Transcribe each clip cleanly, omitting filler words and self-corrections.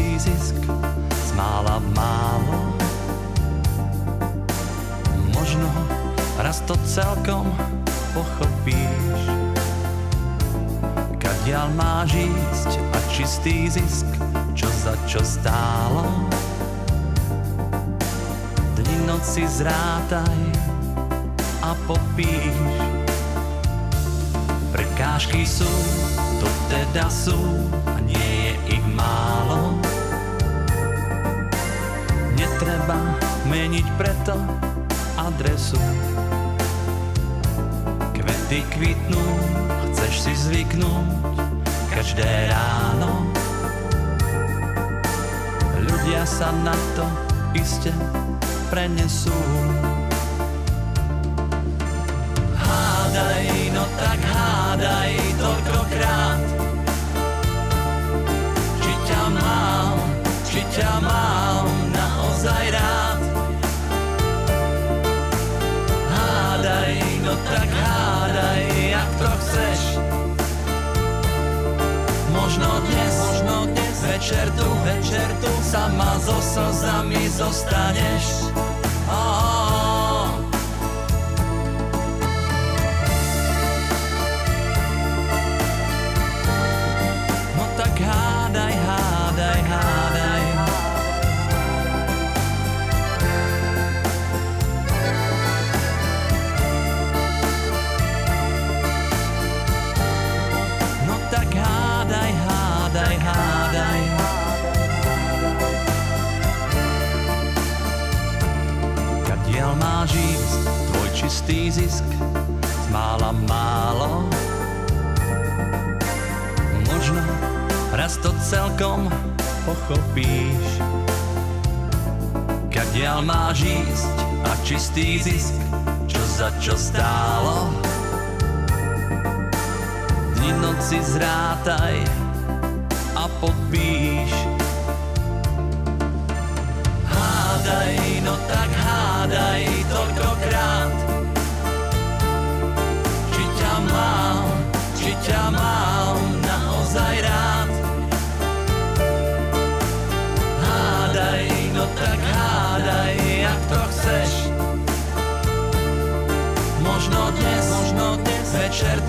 čistý zisk z mála v málo. Možno raz to celkom pochopíš, kadiaľ máš ísť a čistý zisk, čo za čo stálo. Dni noci zrátaj a popíš. Prekážky sú, to teda sú, a nie je ich málo. Netreba meniť preto adresu. Kvety kvitnú, chceš si zvyknúť každé ráno. Ľudia sa na to iste prenesú. Hádaj, no tak hádaj toľkokrát, či ťa mám naozaj rád. Hádaj, no tak hádaj, jak to chceš. Možno dnes večer tu sama so slzami zostaneš. No tak hádaj, hádaj, hádaj. No tak hádaj, hádaj, hádaj. Kadiaľ máš ísť tvoj čistý zisk z mála málo. Možno raz to celkom pochopíš, kadiaľ máš ísť a čistý zisk, čo za čo stálo. Dni noci zrátaj a popíš. Hádaj, no tak hádaj toľkokrát, či ťa mám naozaj rád. Hádaj, no tak hádaj, jak to chceš. Možno dnes večer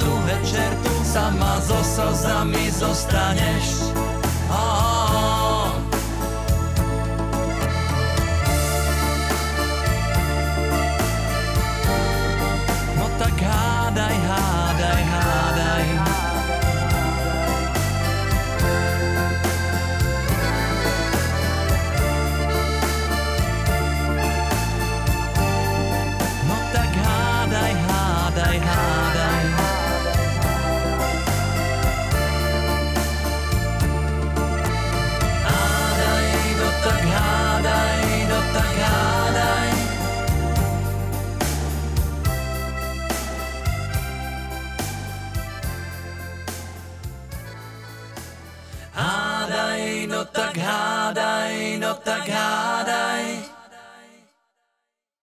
tu sama so slzami zostaneš. No tak hádaj, hádaj, hádaj. No tak hádaj, hádaj, hádaj. Hádaj, no tak hádaj, no tak hádaj. Hádaj, no tak hádaj, no tak hádaj.